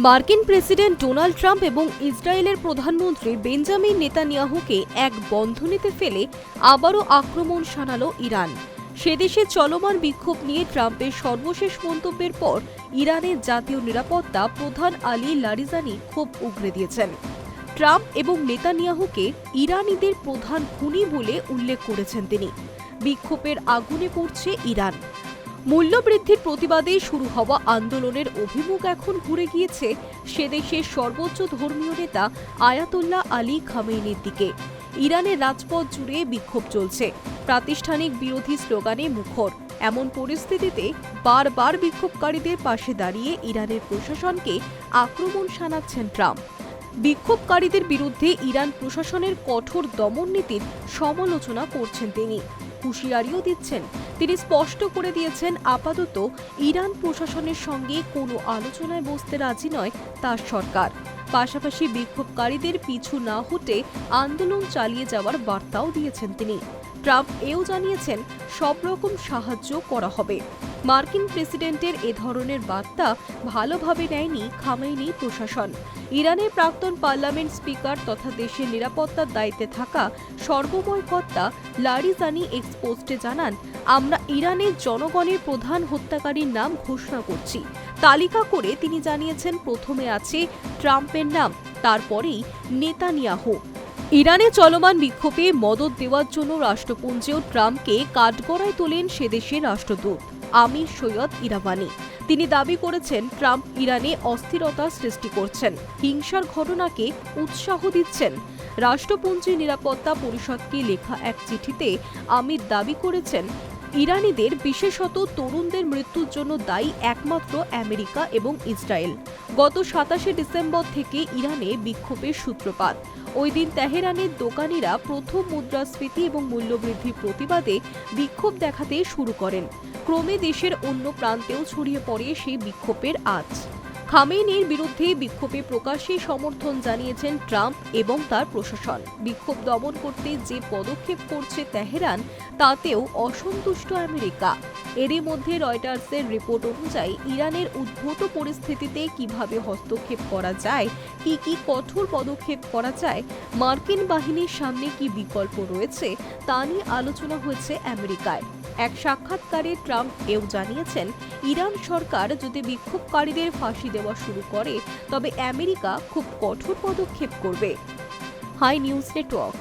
মার্কিন president Donald Trump এবং ইসরায়েলের প্রধানমন্ত্রী বেঞ্জামিন নেতানিয়াহুকে এক বন্ধনীতে ফেলে আবারও আক্রমণ শানাল ইরান। সেদেশে চলমান বিক্ষোভ নিয়ে ট্রাম্পের সর্বশেষ মন্তব্যের পর ইরানের জাতীয় নিরাপত্তা প্রধান আলী লারিজানি ক্ষোভ উগরে দিয়েছেন। ট্রাম্প এবং নেতানিয়াহুকে ইরানিদের প্রধান খুনি বলে উল্লেখ করেছেন তিনি। বিক্ষোভের আগুনে পড়ছে ইরান। মূল্যবৃদ্ধির প্রতিবাদে শুরু হওয়া আন্দোলনের অভিমুখ এখন ঘুরে গিয়েছে সেদেশের সর্বোচ্চ ধর্মীয় নেতা আয়াতুল্লাহ আলী খামেনির দিকে। ইরানের রাজপথ জুড়ে বিক্ষোভ চলছে, প্রাতিষ্ঠানিক বিরোধী স্লোগানে মুখর। এমন পরিস্থিতিতে বারবার বিক্ষোভকারীদের পাশে দাঁড়িয়ে ইরানের প্রশাসনকে আক্রমণ শানাচ্ছেন ট্রাম্প। বিক্ষোভকারীদের বিরুদ্ধে ইরান প্রশাসনের কঠোর দমন নীতির সমালোচনা করছেন তিনি। হুঁশিয়ারিও দিচ্ছেন। তিনি স্পষ্ট করে দিয়েছেন, আপাতত ইরান প্রশাসনের সঙ্গে কোনো আলোচনায় বসতে রাজি নয় তার সরকার। পাশাপাশি বিক্ষোভকারীদের পিছু না হটে আন্দোলন চালিয়ে যাওয়ার বার্তাও দিয়েছেন তিনি। ট্রাম্প এও জানিয়েছেন, সব রকম সাহায্য করা হবে। মার্কিন প্রেসিডেন্টের এ ধরনের বার্তা ভালোভাবে নেয়নি খামেনি প্রশাসন। ইরানের প্রাক্তন পার্লামেন্ট স্পিকার তথা দেশের নিরাপত্তার দায়িত্বে থাকা সর্বময় কর্তা লারিজানি এক্স পোস্টে জানান, আমরা ইরানের জনগণের প্রধান হত্যাকারীর নাম ঘোষণা করছি। তালিকা করে তিনি জানিয়েছেন, প্রথমে আছে ট্রাম্পের নাম, তারপরেই নেতানিয়াহু। ইরানে চলমান বিক্ষোভে মদদ দেওয়ার জন্য রাষ্ট্রপুঞ্জেও ট্রাম্পকে কাঠগড়ায় তোলেন সেদেশের রাষ্ট্রদূত আমির সৈয়দ ইরাবানি। তিনি দাবি করেছেন, ট্রাম্প ইরানে অস্থিরতা সৃষ্টি করছেন, হিংসার ঘটনাকে উৎসাহ দিচ্ছেন। রাষ্ট্রপুঞ্জের নিরাপত্তা পরিষদকে লেখা এক চিঠিতে আমির দাবি করেছেন, ইরানিদের বিশেষত তরুণদের মৃত্যুর জন্য দায়ী একমাত্র আমেরিকা এবং ইসরায়েল। গত 27 ডিসেম্বর থেকে ইরানে বিক্ষোভের সূত্রপাত। ওই দিন তেহরানের দোকানিরা প্রথম মুদ্রাস্ফীতি এবং মূল্যবৃদ্ধির প্রতিবাদে বিক্ষোভ দেখাতে শুরু করেন। ক্রমে দেশের অন্য প্রান্তেও ছড়িয়ে পড়ে সেই বিক্ষোভের আঁচ। খামেনির বিরুদ্ধে বিক্ষোভে প্রকাশ্যে সমর্থন জানিয়েছেন ট্রাম্প এবং তার প্রশাসন। বিক্ষোভ দমন করতে যে পদক্ষেপ করছে তেহরান, তাতেও অসন্তুষ্ট আমেরিকা। এরই মধ্যে রয়টার্সের রিপোর্ট অনুযায়ী ইরানের উদ্ভূত পরিস্থিতিতে কিভাবে হস্তক্ষেপ করা যায়, কি কঠোর পদক্ষেপ করা যায়, মার্কিন বাহিনীর সামনে কি বিকল্প রয়েছে, তা নিয়ে আলোচনা হয়েছে আমেরিকায়। এক সাক্ষাৎকারে ট্রাম্প এও জানিয়েছেন, ইরান সরকার যদি বিক্ষোভকারীদের ফাঁসি দেওয়া শুরু করে তবে আমেরিকা খুব কঠোর পদক্ষেপ করবে। High News network.